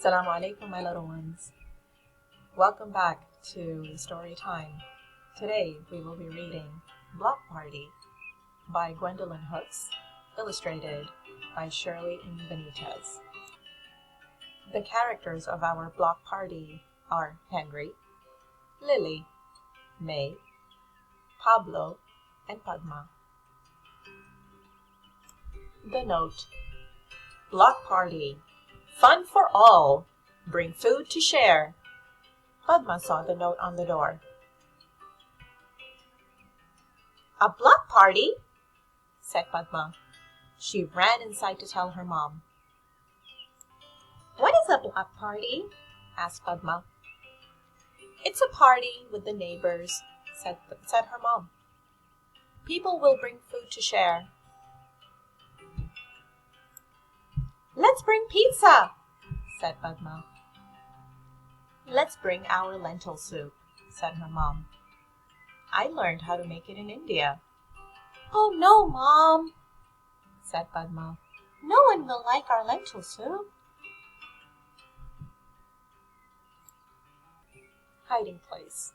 Assalamu alaikum, my little ones. Welcome back to Story Time. Today we will be reading Block Party by Gwendolyn Hooks, illustrated by Shirley Benitez. The characters of our block party are Henry, Lily, May, Pablo, and Padma. The note: Block party. Fun for all. Bring food to share. Padma saw the note on the door. A block party? Said Padma. She ran inside to tell her mom. What is a block party? Asked Padma. It's a party with the neighbors, said her mom. People will bring food to share. Let's bring pizza, said Padma. Let's bring our lentil soup, said her mom. I learned how to make it in India. Oh no, Mom, said Padma. No one will like our lentil soup. Hiding place.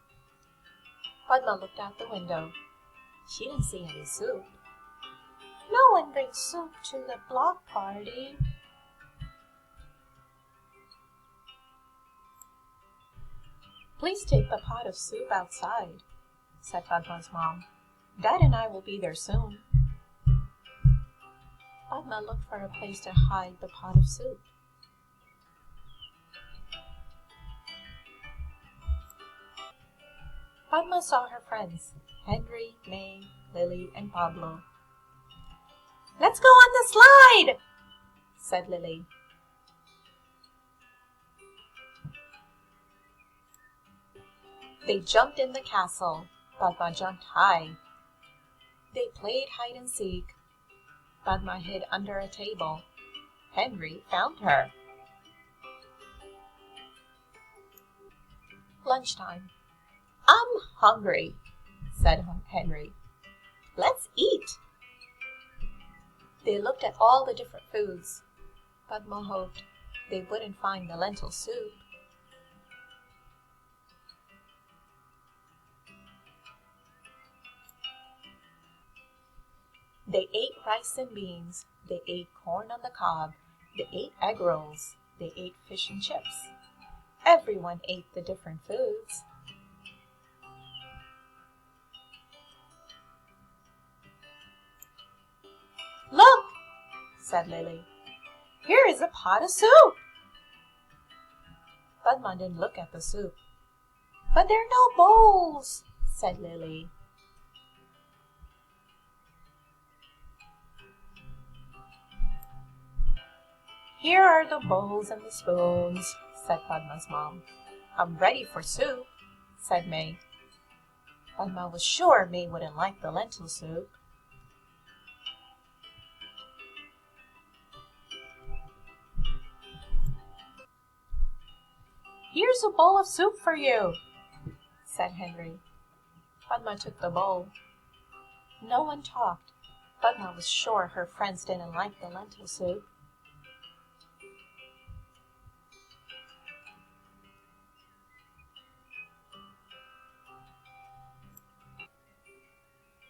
Padma looked out the window. She didn't see any soup. No one brings soup to the block party. Please take the pot of soup outside, said Padma's mom. Dad and I will be there soon. Padma looked for a place to hide the pot of soup. Padma saw her friends, Henry, May, Lily, and Pablo. Let's go on the slide, said Lily. They jumped in the castle. Padma jumped high. They played hide and seek. Padma hid under a table. Henry found her. Lunchtime. I'm hungry, said Henry. Let's eat. They looked at all the different foods. Padma hoped they wouldn't find the lentil soup. They ate rice and beans. They ate corn on the cob. They ate egg rolls. They ate fish and chips. Everyone ate the different foods. Look, said Lily. Here is a pot of soup. Padma didn't look at the soup. But there are no bowls, said Lily. Here are the bowls and the spoons, said Padma's mom. I'm ready for soup, said May. Padma was sure May wouldn't like the lentil soup. Here's a bowl of soup for you, said Henry. Padma took the bowl. No one talked. Padma was sure her friends didn't like the lentil soup.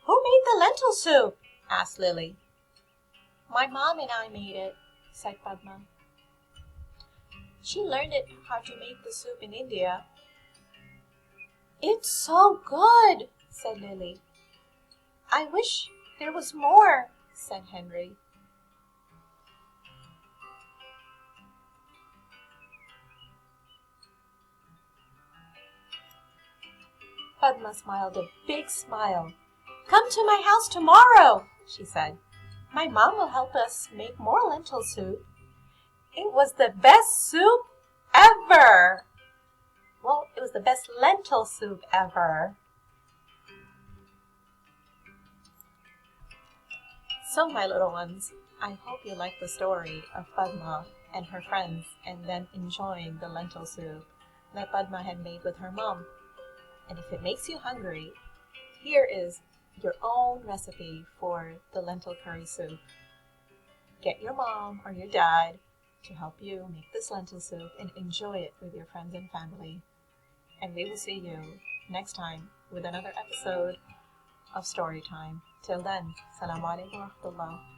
Who made the lentil soup? Asked Lily. My mom and I made it, said Padma. She learned how to make the soup in India. It's so good, said Lily. I wish there was more, said Henry. Padma smiled a big smile. Come to my house tomorrow, she said. My mom will help us make more lentil soup. It was the best soup ever. Well, it was the best lentil soup ever. So, my little ones, I hope you like the story of Padma and her friends and then enjoying the lentil soup that Padma had made with her mom. And if it makes you hungry, here is your own recipe for the lentil curry soup. Get your mom or your dad to help you make this lentil soup and enjoy it with your friends and family. And we will see you next time with another episode of Story Time. Till then, Assalamu alaikum wa rahmatullah.